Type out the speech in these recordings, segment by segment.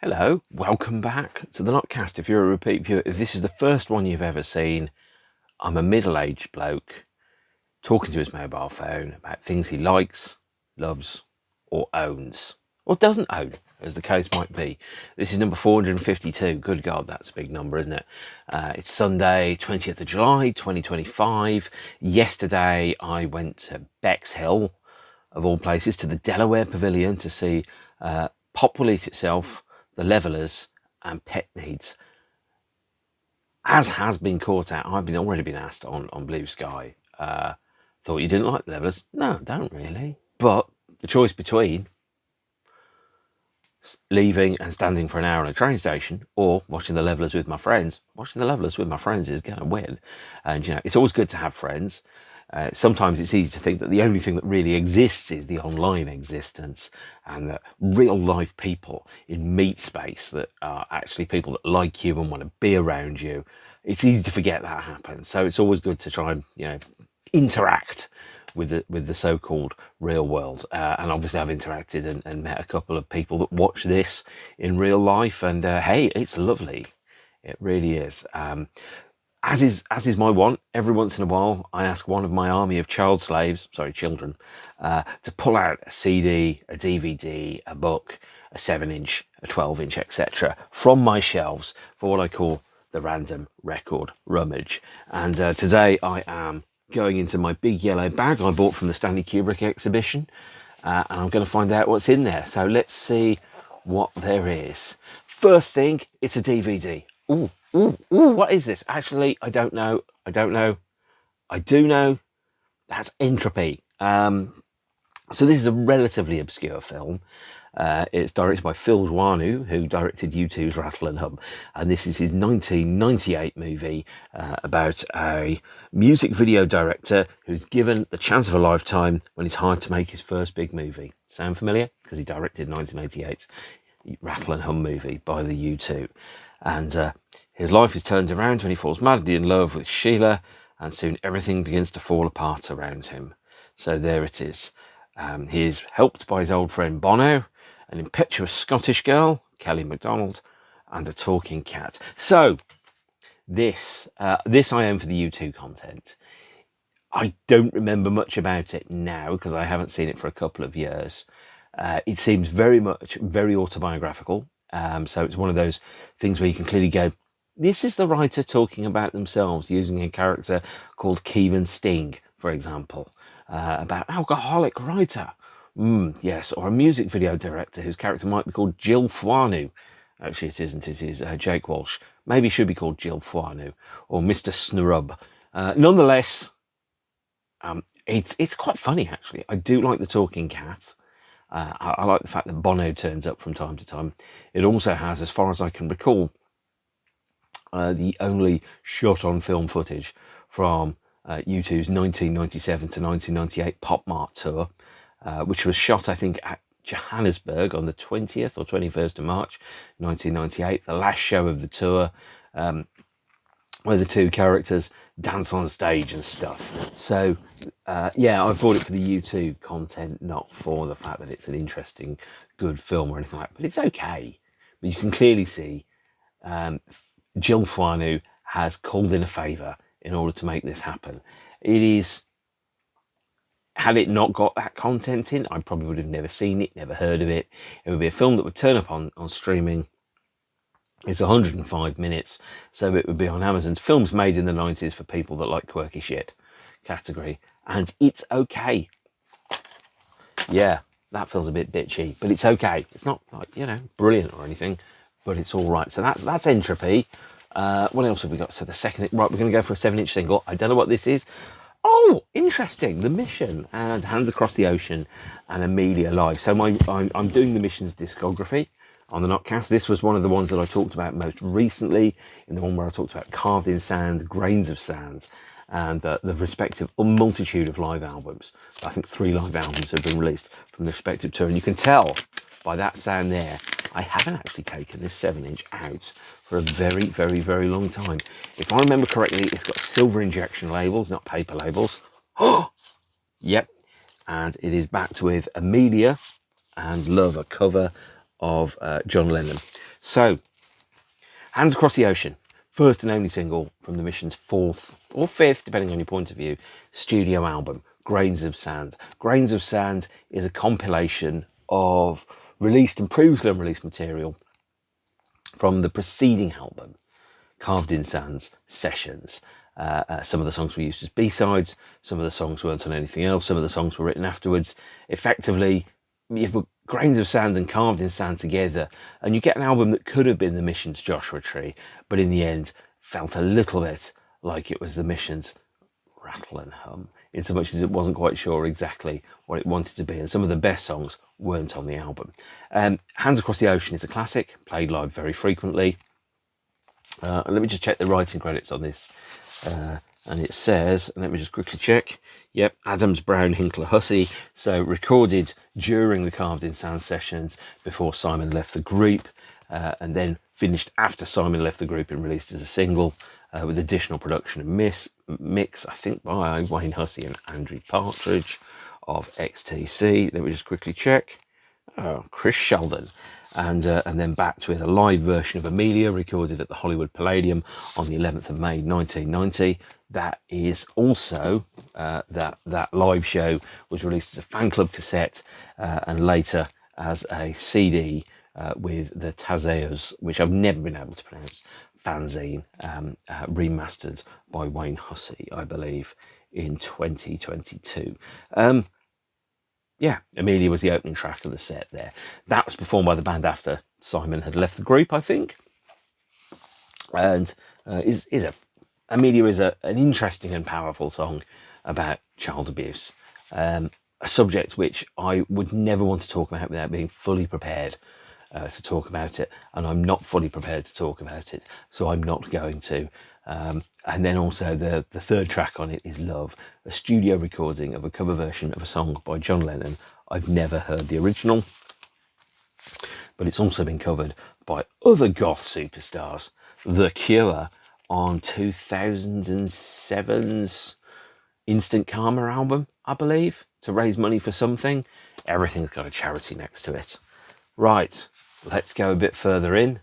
Hello, welcome back to the NOTCAST. If you're a repeat viewer, if this is the first one you've ever seen, I'm a middle-aged bloke talking to his mobile phone about things he likes, loves, or owns, or doesn't own, as the case might be. This is number 452. Good God, that's a big number, isn't it? It's Sunday, 20th of July, 2025. Yesterday, I went to Bexhill, of all places, to the Delaware Pavilion to see Pop Will Eat Itself, The Levellers, and Pet Needs. As has been caught out, I've already been asked on Blue Sky. Thought you didn't like The Levellers? No, don't really. But the choice between leaving and standing for an hour on a train station or watching The Levellers with my friends, watching The Levellers with my friends is going to win. And, it's always good to have friends. Sometimes it's easy to think that the only thing that really exists is the online existence, and that real life people in meat space that are actually people that like you and want to be around you. It's easy to forget that happens. So it's always good to try and, interact with the so-called real world. And obviously I've interacted and met a couple of people that watch this in real life, and hey, it's lovely. It really is. As is my want, every once in a while, I ask one of my army of children, to pull out a CD, a DVD, a book, a 7-inch, a 12-inch, etc., from my shelves for what I call the random record rummage. And today I am going into my big yellow bag I bought from the Stanley Kubrick exhibition, and I'm going to find out what's in there. So let's see what there is. First thing, it's a DVD. Ooh, what is this? Actually, I don't know. I do know. That's Entropy. So this is a relatively obscure film. It's directed by Phil Zwaну, who directed U2's Rattle and Hum. And this is his 1998 movie about a music video director who's given the chance of a lifetime when he's hired to make his first big movie. Sound familiar? Because he directed 1988's Rattle and Hum movie by the U2. And his life is turned around when he falls madly in love with Sheila, and soon everything begins to fall apart around him. So there it is. He is helped by his old friend Bono, an impetuous Scottish girl, Kelly MacDonald, and a talking cat. So this I own for the U2 content. I don't remember much about it now because I haven't seen it for a couple of years. It seems very autobiographical. So it's one of those things where you can clearly go, this is the writer talking about themselves, using a character called Kevin Sting, for example, about alcoholic writer. Yes, or a music video director whose character might be called Jill Fwanu. Actually, it isn't. It is Jake Walsh. Maybe it should be called Jill Fwanu or Mr. Snrub. Nonetheless, it's quite funny, actually. I do like the talking cat. I like the fact that Bono turns up from time to time. It also has, as far as I can recall, the only shot on film footage from U2's 1997 to 1998 Pop Mart tour, which was shot, I think, at Johannesburg on the 20th or 21st of March 1998, the last show of the tour, where the two characters dance on stage and stuff. So, yeah, I bought it for the U2 content, not for the fact that it's an interesting, good film or anything like that. But it's okay. But you can clearly see Jill Fwanu has called in a favour in order to make this happen. It is, had it not got that content in, I probably would have never seen it, never heard of it. It would be a film that would turn up on streaming. It's 105 minutes, so it would be on Amazon's Films Made in the 90s for people that like quirky shit category. And it's okay. Yeah, that feels a bit bitchy, but it's okay. It's not like, brilliant or anything, but it's all right. So that's Entropy. What else have we got? So the second, right, we're going to go for a 7-inch single. I don't know what this is. Oh, interesting. The Mission and Hands Across the Ocean and Amelia Live. So I'm doing the Mission's discography on the NOTCAST. This was one of the ones that I talked about most recently, in the one where I talked about Carved in Sand, Grains of Sand, and the respective multitude of live albums. I think 3 live albums have been released from the respective tour. And you can tell by that sound there, I haven't actually taken this 7-inch out for a very, very, very long time. If I remember correctly, it's got silver injection labels, not paper labels. Oh, yep. And it is backed with Amelia and Love, a cover of John Lennon. So, Hands Across the Ocean, first and only single from the Mission's fourth or fifth, depending on your point of view, studio album, Grains of Sand. Grains of Sand is a compilation of released and previously unreleased material from the preceding album, Carved in Sand's Sessions. Some of the songs were used as B-sides, some of the songs weren't on anything else, some of the songs were written afterwards. Effectively, you put Grains of Sand and Carved in Sand together, and you get an album that could have been the Mission's Joshua Tree, but in the end felt a little bit like it was the Mission's Rattle and Hum, in so much as it wasn't quite sure exactly what it wanted to be, and some of the best songs weren't on the album. Hands Across the Ocean is a classic, played live very frequently. And let me just check the writing credits on this. And it says, let me just quickly check. Yep, Adams, Brown, Hinkler, Hussey. So recorded during the Carved in Sand sessions before Simon left the group, and then finished after Simon left the group and released as a single, with additional production and mix, I think, by Wayne Hussey and Andrew Partridge of XTC. Let me just quickly check. Chris Sheldon. And then backed with a live version of Amelia recorded at the Hollywood Palladium on the 11th of May 1990. That is also, that live show was released as a fan club cassette and later as a CD with the Tazeos, which I've never been able to pronounce, fanzine, remastered by Wayne Hussey, I believe, in 2022. Yeah, Amelia was the opening track of the set there. That was performed by the band after Simon had left the group, I think. And Amelia is an interesting and powerful song about child abuse. A subject which I would never want to talk about without being fully prepared to talk about it. And I'm not fully prepared to talk about it, so I'm not going to. And then also the third track on it is Love, a studio recording of a cover version of a song by John Lennon. I've never heard the original, but it's also been covered by other goth superstars. The Cure on 2007's Instant Karma album, I believe, to raise money for something. Everything's got a charity next to it. Right, let's go a bit further in,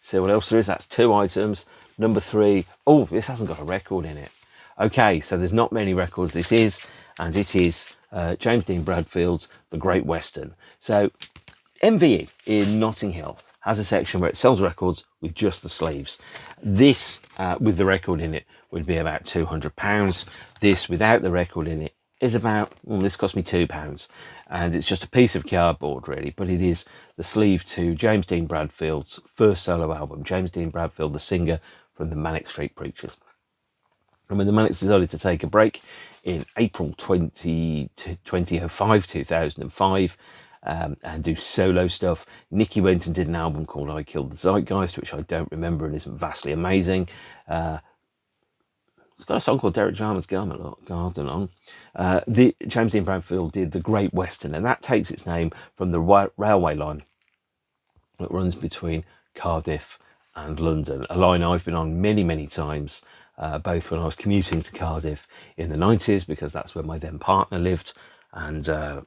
see what else there is. That's 2 items. Number 3, oh, this hasn't got a record in it. Okay, so there's not many records this is, and it is James Dean Bradfield's The Great Western. So MVE in Notting Hill has a section where it sells records with just the sleeves. This, with the record in it, would be about £200. This, without the record in it, is about, this cost me £2. And it's just a piece of cardboard, really, but it is the sleeve to James Dean Bradfield's first solo album. James Dean Bradfield, the singer from the Manic Street Preachers. And when the Manics decided to take a break in April 2005, and do solo stuff, Nicky went and did an album called I Killed the Zeitgeist, which I don't remember and isn't vastly amazing. It's got a song called Derek Jarman's Garden on. The James Dean Bradfield did The Great Western, and that takes its name from the railway line that runs between Cardiff and London, a line I've been on many, many times, both when I was commuting to Cardiff in the 90s, because that's where my then partner lived, and I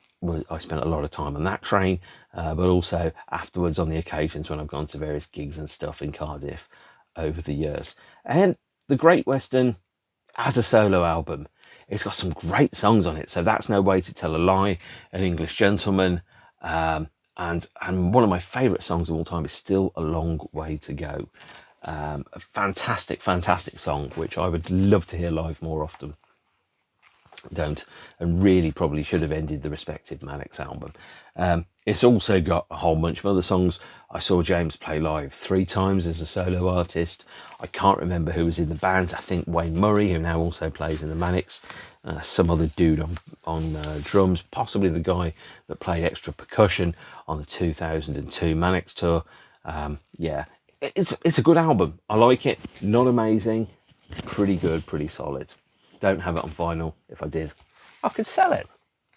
spent a lot of time on that train, but also afterwards on the occasions when I've gone to various gigs and stuff in Cardiff over the years. And The Great Western, as a solo album, it's got some great songs on it. So That's No Way to Tell a Lie, An English Gentleman, and one of my favourite songs of all time is Still a Long Way to Go. A fantastic, fantastic song, which I would love to hear live more often. Don't, and really probably should have ended the respective Manics album. It's also got a whole bunch of other songs. I saw James play live 3 times as a solo artist. I can't remember who was in the band. I think Wayne Murray, who now also plays in the Manics, some other dude on drums, possibly the guy that played extra percussion on the 2002 Manics tour. Yeah, it's a good album. I like it. Not amazing, pretty good, pretty solid. Don't have it on vinyl. If I did, I could sell it.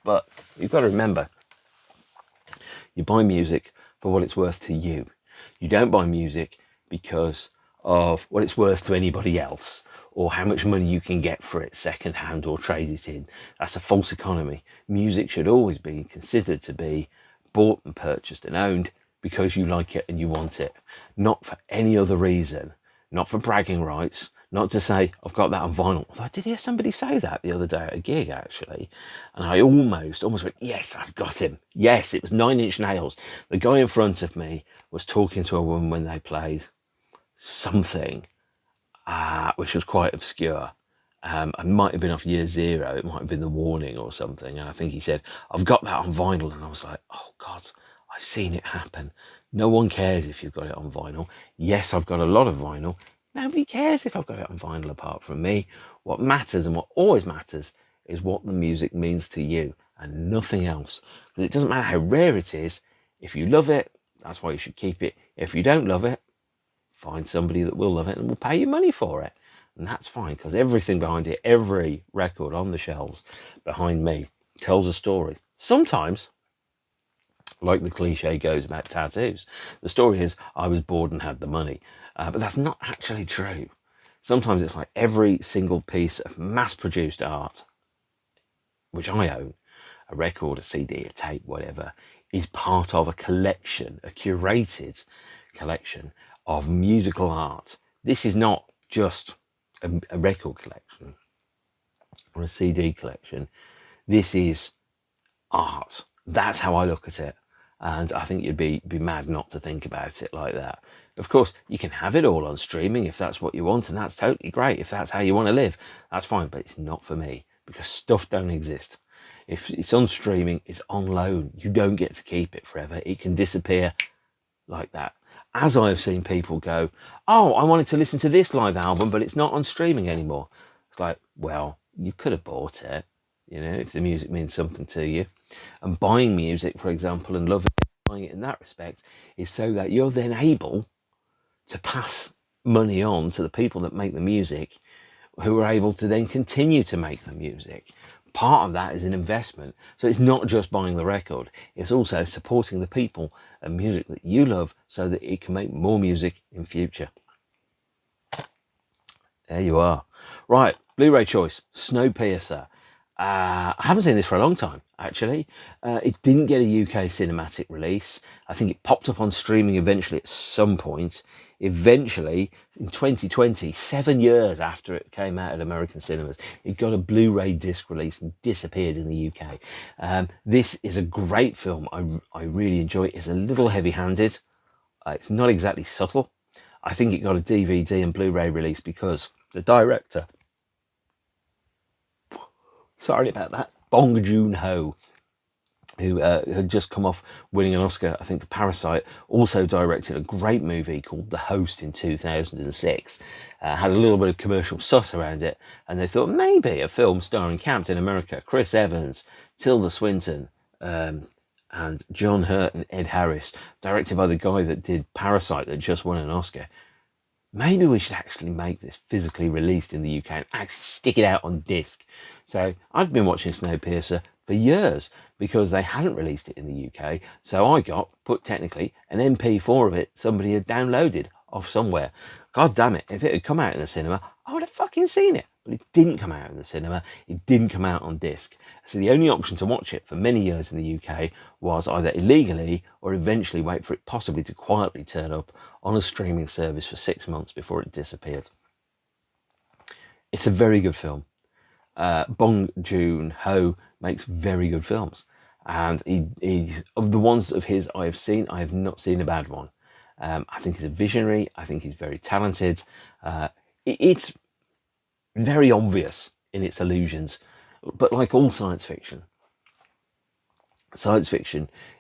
But you've got to remember, you buy music for what it's worth to you. You don't buy music because of what it's worth to anybody else, or how much money you can get for it second hand or trade it in. That's a false economy. Music should always be considered to be bought and purchased and owned because you like it and you want it, not for any other reason, not for bragging rights, not to say, I've got that on vinyl. Although I did hear somebody say that the other day at a gig, actually. And I almost went, yes, I've got him. Yes, it was Nine Inch Nails. The guy in front of me was talking to a woman when they played something, which was quite obscure. It might have been off Year Zero. It might have been The Warning or something. And I think he said, I've got that on vinyl. And I was like, oh, God, I've seen it happen. No one cares if you've got it on vinyl. Yes, I've got a lot of vinyl. Nobody cares if I've got it on vinyl apart from me. What matters, and what always matters, is what the music means to you and nothing else. Because it doesn't matter how rare it is. If you love it, that's why you should keep it. If you don't love it, find somebody that will love it and will pay you money for it. And that's fine, because everything behind it, every record on the shelves behind me tells a story. Sometimes, like the cliche goes about tattoos, the story is I was bored and had the money. But that's not actually true. Sometimes it's like every single piece of mass-produced art, which I own, a record, a CD, a tape, whatever, is part of a collection, a curated collection of musical art. This is not just a record collection or a CD collection. This is art. That's how I look at it. And I think you'd be mad not to think about it like that. Of course, you can have it all on streaming if that's what you want, and that's totally great. If that's how you want to live, that's fine, but it's not for me, because stuff don't exist. If it's on streaming, it's on loan. You don't get to keep it forever. It can disappear like that. As I have seen people go, oh, I wanted to listen to this live album, but it's not on streaming anymore. It's like, well, you could have bought it, if the music means something to you. And buying music, for example, and loving it, buying it in that respect, is so that you're then able to pass money on to the people that make the music, who are able to then continue to make the music. Part of that is an investment. So it's not just buying the record, it's also supporting the people and music that you love so that it can make more music in future. There you are. Right, Blu-ray choice, Snowpiercer. I haven't seen this for a long time, actually. It didn't get a UK cinematic release. I think it popped up on streaming eventually at some point. Eventually, in 2020, 7 years after it came out at American cinemas, it got a Blu-ray disc release and disappeared in the UK. This is a great film. I really enjoy it. It's a little heavy-handed. It's not exactly subtle. I think it got a DVD and Blu-ray release because the director, sorry about that, Bong Joon-ho, who had just come off winning an Oscar, I think, for Parasite, also directed a great movie called The Host in 2006. Had a little bit of commercial sus around it, and they thought maybe a film starring Captain America, Chris Evans, Tilda Swinton, and John Hurt and Ed Harris, directed by the guy that did Parasite that just won an Oscar. Maybe we should actually make this physically released in the UK and actually stick it out on disc. So I've been watching Snowpiercer for years because they hadn't released it in the UK. So I got, technically, an MP4 of it somebody had downloaded off somewhere. God damn it, if it had come out in the cinema, I would have fucking seen it. But it didn't come out in the cinema. It didn't come out on disc. So the only option to watch it for many years in the UK was either illegally or eventually wait for it possibly to quietly turn up on a streaming service for 6 months before it disappeared. It's a very good film. Bong Joon-ho makes very good films. And he's, of the ones of his I have seen, I have not seen a bad one. I think he's a visionary. I think he's very talented. It's very obvious in its allusions, but like all science fiction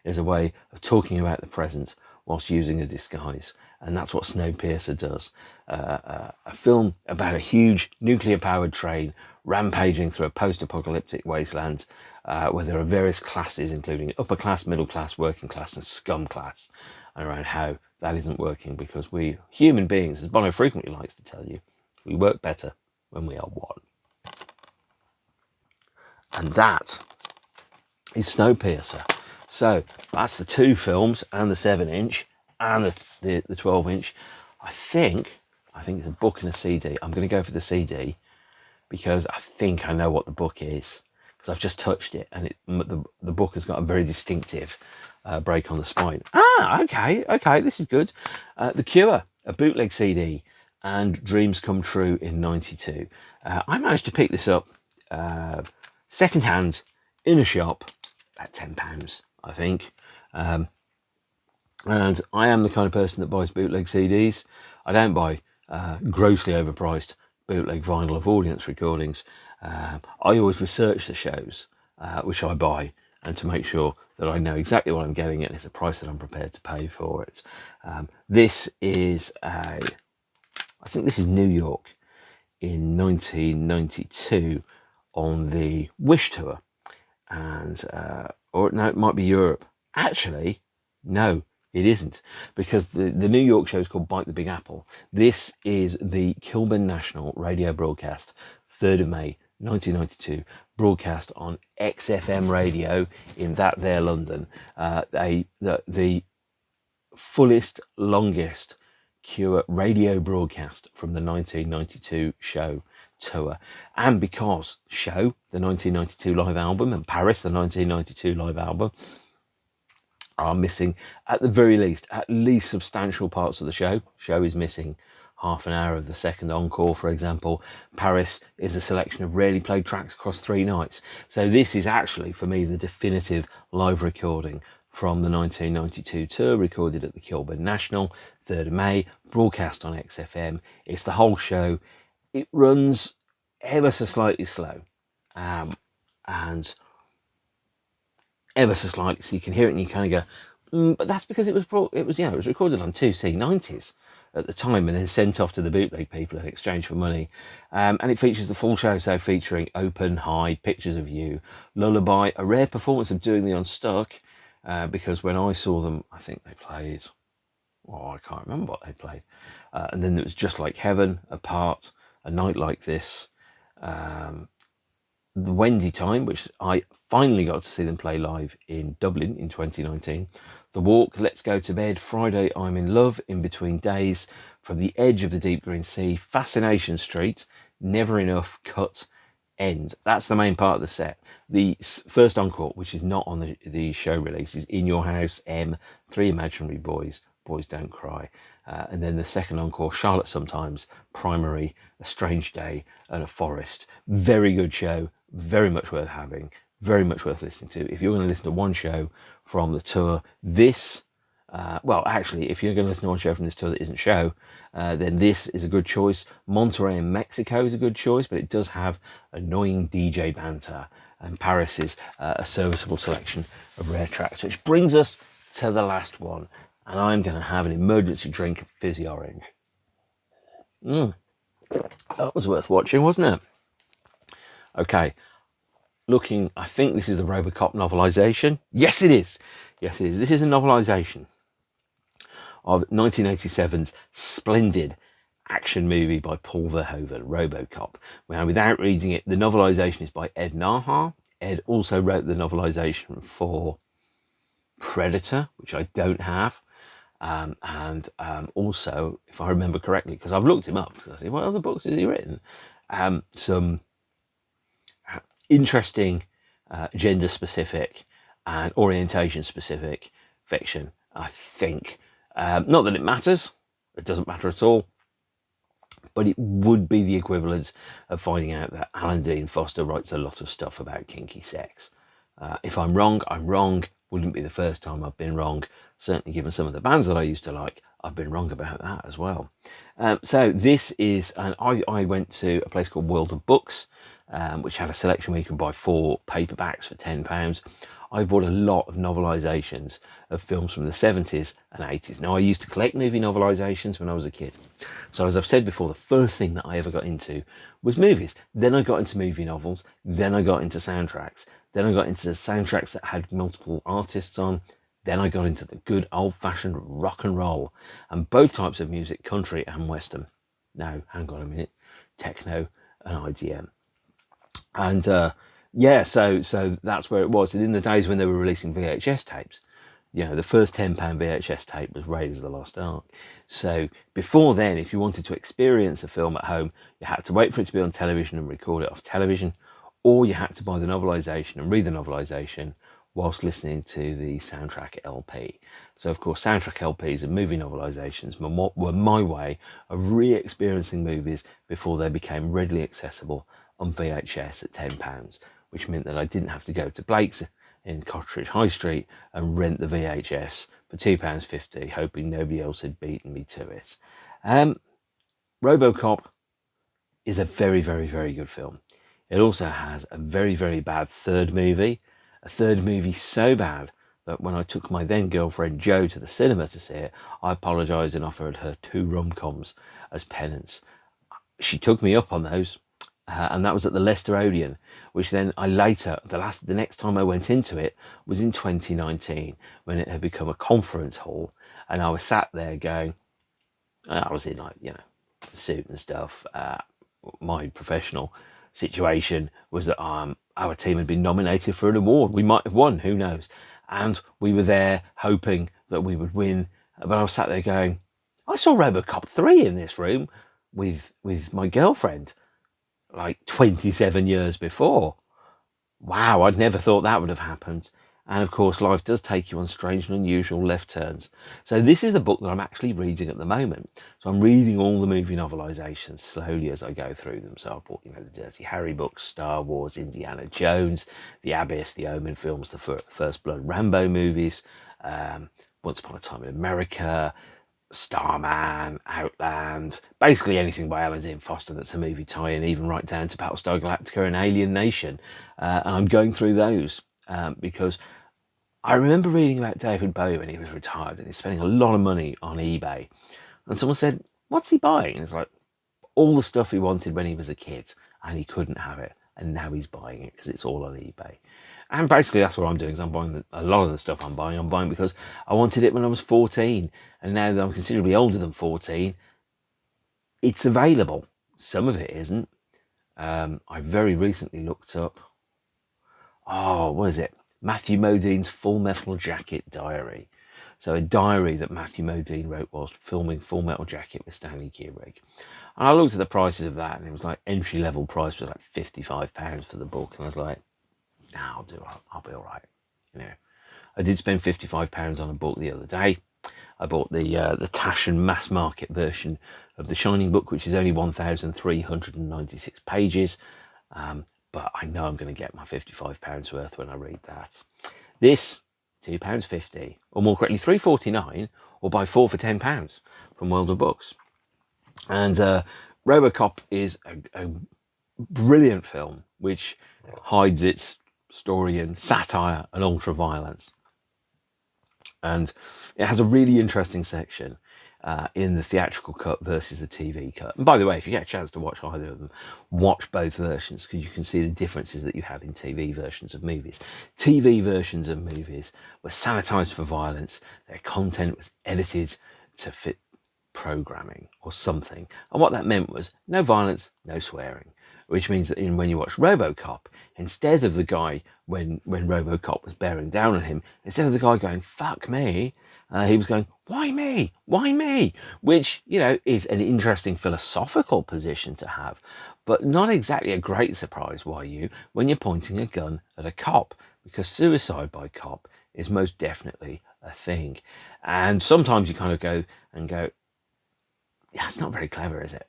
is a way of talking about the present whilst using a disguise, and that's what Snowpiercer does. A film about a huge nuclear-powered train rampaging through a post-apocalyptic wasteland where there are various classes, including upper class, middle class, working class, and scum class, and around how that isn't working because we human beings, as Bono frequently likes to tell you, we work better when we are one. And that is Snowpiercer. So that's the 2 films and the 7-inch and the 12-inch. I think it's a book and a CD. I'm going to go for the CD because I think I know what the book is. because I've just touched it, and the book has got a very distinctive break on the spine. Ah, okay, this is good. The Cure, a bootleg CD, and Dreams Come True in '92. I managed to pick this up second hand in a shop at £10, I think. And I am the kind of person that buys bootleg CDs. I don't buy grossly overpriced bootleg vinyl of audience recordings. I always research the shows which I buy, and to make sure that I know exactly what I'm getting and it's a price that I'm prepared to pay for it. This is I think this is New York in 1992 on the Wish tour, and or no, it might be Europe. Actually, no, it isn't, because the New York show is called Bite the Big Apple. This is the Kilburn National radio broadcast, 3rd of May 1992, broadcast on XFM radio in that there London. The fullest, longest Cure radio broadcast from the 1992 show tour. And because Show, the 1992 live album, and Paris, the 1992 live album, are missing, at the very least, at least substantial parts of the show. Show is missing half an hour of the second encore, for example. Paris is a selection of rarely played tracks across 3 nights. So this is actually, for me, the definitive live recording from the 1992 tour, recorded at the Kilburn National, 3rd of May, broadcast on XFM. It's the whole show. It runs ever so slightly slow, and ever so slightly, so you can hear it and you kind of go, but that's because it was recorded on 2 C90s at the time and then sent off to the bootleg people in exchange for money. And it features the full show, so featuring Open, High, Pictures of You, Lullaby, a rare performance of Doing the Unstuck, because when I saw them, I think they played, I can't remember what they played. And then it was Just Like Heaven, Apart, A Night Like This, the Wendy Time, which I finally got to see them play live in Dublin in 2019. The Walk, Let's Go to Bed, Friday I'm in Love, In Between Days, From the Edge of the Deep Green Sea, Fascination Street, Never Enough, Cut, End. That's the main part of the set. The first encore, which is not on the show release, is In Your House, M, Three Imaginary Boys, Boys Don't Cry. And then the second encore, Charlotte Sometimes, Primary, A Strange Day, and A Forest. Very good show, very much worth having, very much worth listening to. If you're going to listen to one show from the tour, if you're going to listen to one show from this tour that isn't Show, then this is a good choice. Monterey in Mexico is a good choice, but it does have annoying DJ banter, and Paris is a serviceable selection of rare tracks, which brings us to the last one. And I'm going to have an emergency drink of fizzy orange. That was worth watching, wasn't it? Okay, I think this is the Robocop novelisation. Yes, it is. This is a novelisation of 1987's splendid action movie by Paul Verhoeven, Robocop. Now, without reading it, the novelisation is by Ed Nahar. Ed also wrote the novelisation for Predator, which I don't have. And also, if I remember correctly, because I've looked him up, because I said, what other books has he written? Some interesting gender-specific and orientation-specific fiction, I think. Not that it matters. It doesn't matter at all. But it would be the equivalent of finding out that Alan Dean Foster writes a lot of stuff about kinky sex. If I'm wrong, I'm wrong. Wouldn't be the first time I've been wrong. Certainly, given some of the bands that I used to like, I've been wrong about that as well. So this is, and I went to a place called World of Books, which had a selection where you could buy 4 paperbacks for £10. I've bought a lot of novelisations of films from the 70s and 80s. Now, I used to collect movie novelisations when I was a kid. So as I've said before, the first thing that I ever got into was movies. Then I got into movie novels. Then I got into soundtracks. Then I got into soundtracks that had multiple artists on. Then I got into the good old-fashioned rock and roll and both types of music, country and western. Now, hang on a minute, techno and IDM. And so that's where it was. And in the days when they were releasing VHS tapes, the first £10 VHS tape was Raiders of the Lost Ark. So before then, if you wanted to experience a film at home, you had to wait for it to be on television and record it off television, or you had to buy the novelisation and read the novelisation whilst listening to the soundtrack LP. So, of course, soundtrack LPs and movie novelisations were my way of re-experiencing movies before they became readily accessible on VHS at £10, which meant that I didn't have to go to Blake's in Cottridge High Street and rent the VHS for £2.50, hoping nobody else had beaten me to it. RoboCop is a very, very, very good film. It also has a very, very bad third movie. A third movie so bad that when I took my then girlfriend Jo to the cinema to see it, I apologised and offered her 2 rom-coms as penance. She took me up on those, and that was at the Leicester Odeon, which then I later, the next time I went into it was in 2019, when it had become a conference hall, and I was sat there going, I was in like, suit and stuff. My professional situation was that our team had been nominated for an award. We might have won, who knows? And we were there hoping that we would win. But I was sat there going, I saw RoboCop 3 in this room with my girlfriend like 27 years before. Wow, I'd never thought that would have happened. And of course, life does take you on strange and unusual left turns. So this is the book that I'm actually reading at the moment. So I'm reading all the movie novelizations slowly as I go through them. So I bought, the Dirty Harry books, Star Wars, Indiana Jones, The Abyss, the Omen films, the First Blood Rambo movies, Once Upon a Time in America, Starman, Outland, basically anything by Alan Dean Foster that's a movie tie-in, even right down to Battlestar Galactica and Alien Nation. And I'm going through those because I remember reading about David Bowie when he was retired and he's spending a lot of money on eBay. And someone said, what's he buying? And it's like, all the stuff he wanted when he was a kid and he couldn't have it. And now he's buying it because it's all on eBay. And basically that's what I'm doing, is I'm buying a lot of the stuff I'm buying because I wanted it when I was 14. And now that I'm considerably older than 14, it's available. Some of it isn't. I very recently looked up, what is it? Matthew Modine's Full Metal Jacket diary. So a diary that Matthew Modine wrote whilst filming Full Metal Jacket with Stanley Kubrick. And I looked at the prices of that and it was like entry level price was like £55 for the book. And I was like, nah, I'll be all right. I did spend £55 on a book the other day. I bought the Taschen mass market version of The Shining book, which is only 1,396 pages. But I know I'm going to get my £55 worth when I read that. This, £2.50, or more correctly, £3.49, or buy 4 for £10 from World of Books. And RoboCop is a brilliant film which hides its story in satire and ultra-violence. And it has a really interesting section in the theatrical cut versus the TV cut. And by the way, if you get a chance to watch either of them, watch both versions because you can see the differences that you have in TV versions of movies. TV versions of movies were sanitized for violence. Their content was edited to fit programming or something. And what that meant was no violence, no swearing. Which means that when you watch RoboCop, instead of the guy, when RoboCop was bearing down on him, instead of the guy going, fuck me, he was going, why me? Why me? Which, is an interesting philosophical position to have, but not exactly a great surprise when you're pointing a gun at a cop, because suicide by cop is most definitely a thing. And sometimes you kind of go, yeah, it's not very clever, is it?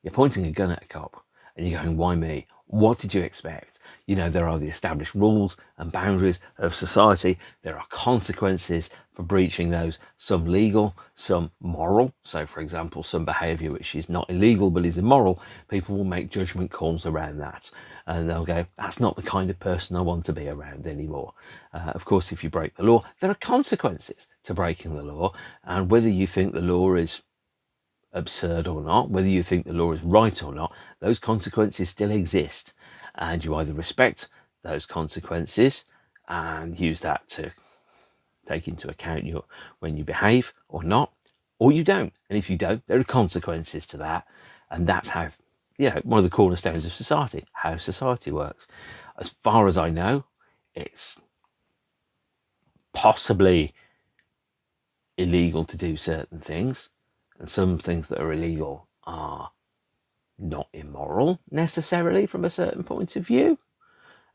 You're pointing a gun at a cop and you're going, why me? What did you expect? There are the established rules and boundaries of society. There are consequences for breaching those, some legal, some moral. So, for example, some behaviour which is not illegal but is immoral, people will make judgment calls around that. And they'll go, that's not the kind of person I want to be around anymore. Of course, if you break the law, there are consequences to breaking the law. And whether you think the law is absurd or not, whether you think the law is right or not, those consequences still exist. And you either respect those consequences and use that to take into account when you behave or not, or you don't. And if you don't, there are consequences to that. And that's how, one of the cornerstones of society, how society works. As far as I know, it's possibly illegal to do certain things. And some things that are illegal are not immoral necessarily from a certain point of view.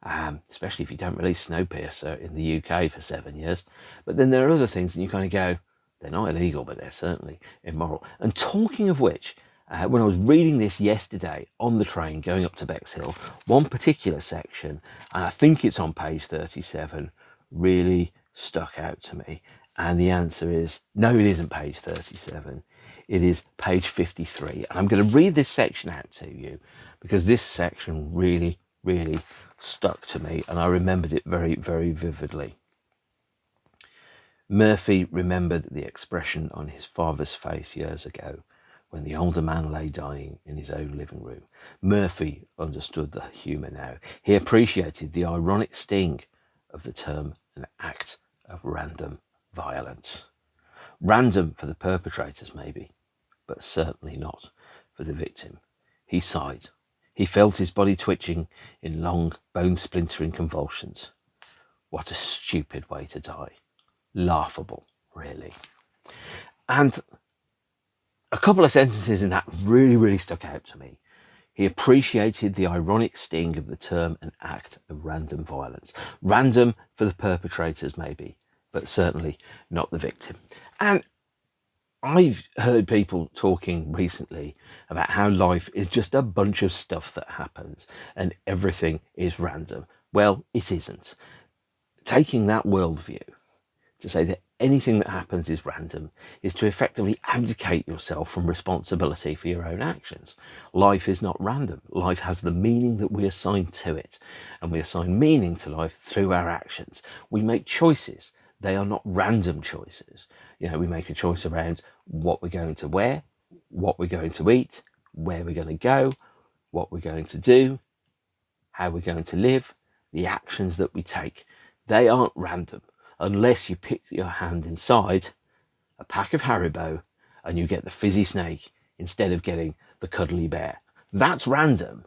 especially if you don't release Snowpiercer in the UK for 7 years. But then there are other things and you kind of go, they're not illegal, but they're certainly immoral. And talking of which, when I was reading this yesterday on the train going up to Bexhill, one particular section, and I think it's on page 37, really stuck out to me. And the answer is, no, it isn't page 37. It is page 53. And I'm going to read this section out to you because this section really, really stuck to me. And I remembered it very, very vividly. Murphy remembered the expression on his father's face years ago when the older man lay dying in his own living room. Murphy understood the humour now. He appreciated the ironic sting of the term an act of random violence. Random for the perpetrators, maybe, but certainly not for the victim. He sighed. He felt his body twitching in long, bone-splintering convulsions. What a stupid way to die. Laughable, really. And a couple of sentences in that really, really stuck out to me. He appreciated the ironic sting of the term an act of random violence. Random for the perpetrators, maybe, but certainly not the victim. And I've heard people talking recently about how life is just a bunch of stuff that happens and everything is random. Well, it isn't. Taking that worldview to say that anything that happens is random is to effectively abdicate yourself from responsibility for your own actions. Life is not random. Life has the meaning that we assign to it, and we assign meaning to life through our actions. We make choices. They are not random choices. We make a choice around what we're going to wear, what we're going to eat, where we're going to go, what we're going to do, how we're going to live, the actions that we take. They aren't random. Unless you pick your hand inside a pack of Haribo and you get the fizzy snake instead of getting the cuddly bear. That's random.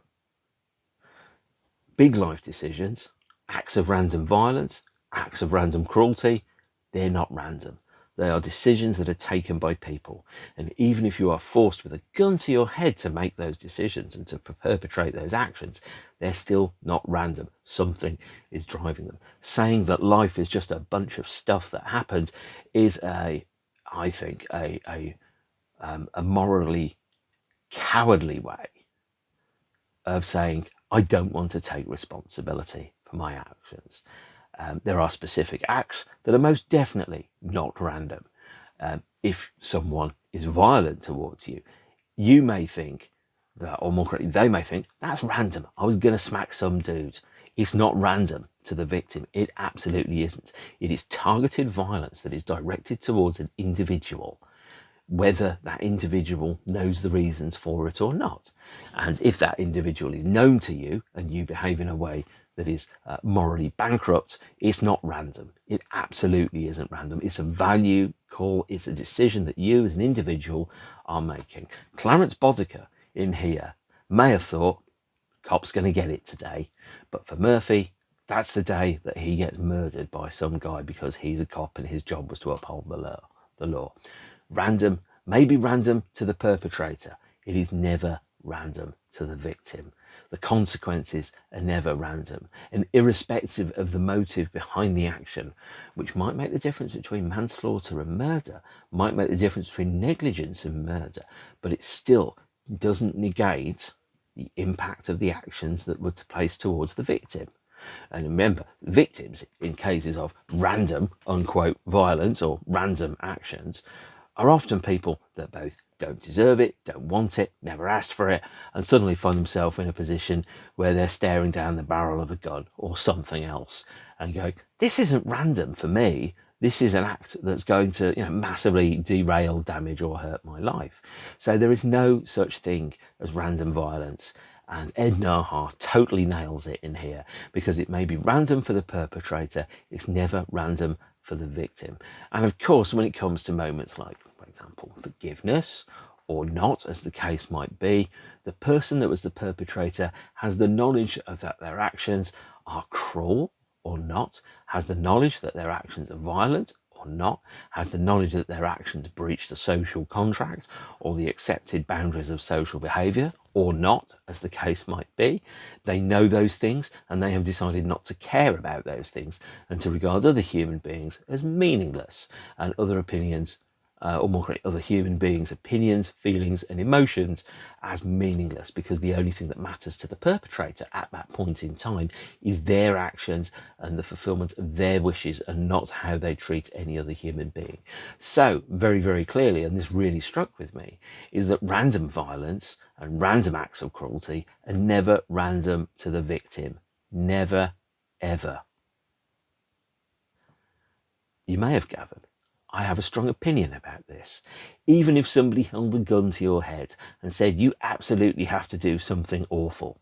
Big life decisions, acts of random violence, acts of random cruelty, they're not random. They are decisions that are taken by people. And even if you are forced with a gun to your head to make those decisions and to perpetrate those actions, they're still not random. Something is driving them. Saying that life is just a bunch of stuff that happens is I think, a morally cowardly way of saying, I don't want to take responsibility for my actions. There are specific acts that are most definitely not random. If someone is violent towards you, you may think that, or more correctly, they may think, that's random. I was going to smack some dude. It's not random to the victim. It absolutely isn't. It is targeted violence that is directed towards an individual, whether that individual knows the reasons for it or not. And if that individual is known to you and you behave in a way that is morally bankrupt, it's not random. It absolutely isn't random. It's a value call. It's a decision that you as an individual are making. Clarence Boddicker in here may have thought, cop's going to get it today. But for Murphy, that's the day that he gets murdered by some guy because he's a cop and his job was to uphold the law. Random, maybe random to the perpetrator. It is never random to the victim. The consequences are never random, and irrespective of the motive behind the action, which might make the difference between manslaughter and murder, might make the difference between negligence and murder, but it still doesn't negate the impact of the actions that were placed towards the victim. And remember, victims in cases of random, unquote, violence or random actions are often people that both don't deserve it, don't want it, never asked for it, and suddenly find themselves in a position where they're staring down the barrel of a gun or something else and going, this isn't random for me. This is an act that's going to, massively derail, damage or hurt my life. So there is no such thing as random violence. And Ed Nahar totally nails it in here, because it may be random for the perpetrator, it's never random for the victim. And of course, when it comes to moments like, for example, forgiveness or not, as the case might be, the person that was the perpetrator has the knowledge of that their actions are cruel or not, has the knowledge that their actions are violent or not, has the knowledge that their actions breach the social contract or the accepted boundaries of social behaviour or not, as the case might be. They know those things, and they have decided not to care about those things and to regard other human beings as meaningless, and other opinions, or more correctly, other human beings' opinions, feelings and emotions as meaningless, because the only thing that matters to the perpetrator at that point in time is their actions and the fulfillment of their wishes, and not how they treat any other human being. So very, very clearly, and this really struck with me, is that random violence and random acts of cruelty are never random to the victim. Never, ever. You may have gathered, I have a strong opinion about this. Even if somebody held a gun to your head and said you absolutely have to do something awful,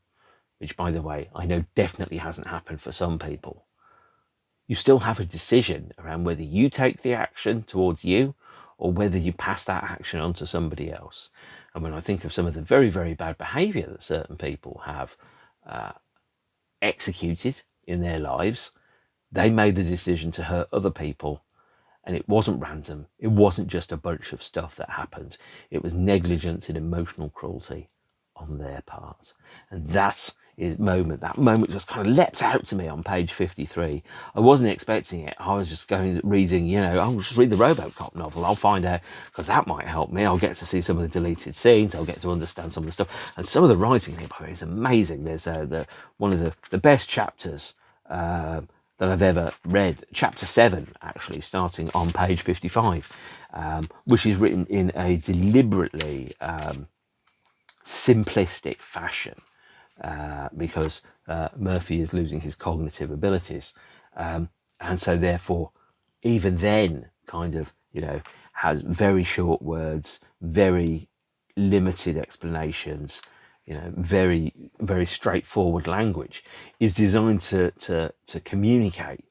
which, by the way, I know definitely hasn't happened for some people, you still have a decision around whether you take the action towards you or whether you pass that action on to somebody else. And when I think of some of the very, very bad behaviour that certain people have executed in their lives, they made the decision to hurt other people. And it wasn't random. It wasn't just a bunch of stuff that happened. It was negligence and emotional cruelty on their part. And that moment just kind of leapt out to me on page 53. I wasn't expecting it. I was just reading, I'll just read the RoboCop novel. I'll find out, because that might help me. I'll get to see some of the deleted scenes. I'll get to understand some of the stuff. And some of the writing here, by the way, is amazing. There's one of the best chapters that I've ever read, chapter 7, actually, starting on page 55, which is written in a deliberately simplistic fashion, because Murphy is losing his cognitive abilities. And so therefore, even then, kind of, has very short words, very limited explanations, very, very straightforward language, is designed to communicate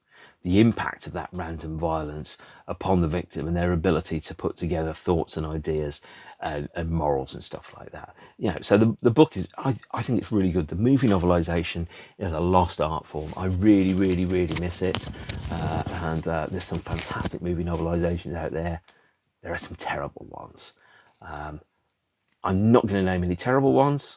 the impact of that random violence upon the victim and their ability to put together thoughts and ideas and morals and stuff like that. So the book is, I think it's really good. The movie novelisation is a lost art form. I really, really, really miss it. And there's some fantastic movie novelisations out there. There are some terrible ones. I'm not going to name any terrible ones.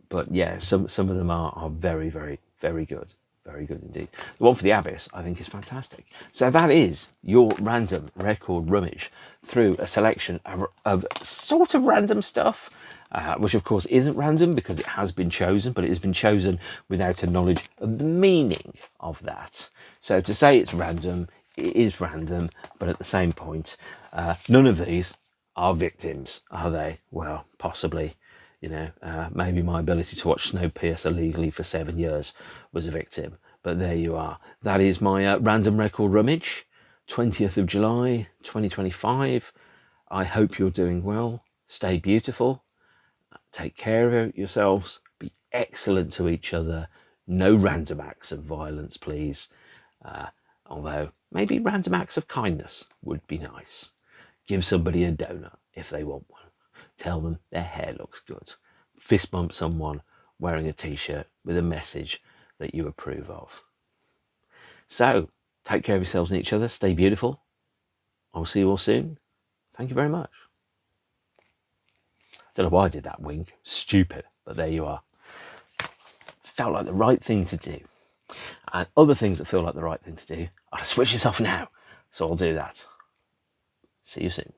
But yeah, some of them are very, very, very good. Very good indeed. The one for the Abyss, I think, is fantastic. So that is your random record rummage through a selection of sort of random stuff, which of course isn't random because it has been chosen, but it has been chosen without a knowledge of the meaning of that. So to say it's random, it is random, but at the same point, none of these are victims, are they? Well, possibly. Maybe my ability to watch Snowpiercer illegally for 7 years was a victim. But there you are. That is my random record rummage, 20th of July, 2025. I hope you're doing well. Stay beautiful. Take care of yourselves. Be excellent to each other. No random acts of violence, please. Although maybe random acts of kindness would be nice. Give somebody a donut if they want one. Tell them their hair looks good. Fist bump someone wearing a t-shirt with a message that you approve of. So, take care of yourselves and each other. Stay beautiful. I'll see you all soon. Thank you very much. Don't know why I did that wink. Stupid. But there you are. Felt like the right thing to do. And other things that feel like the right thing to do are to switch this off now. So I'll do that. See you soon.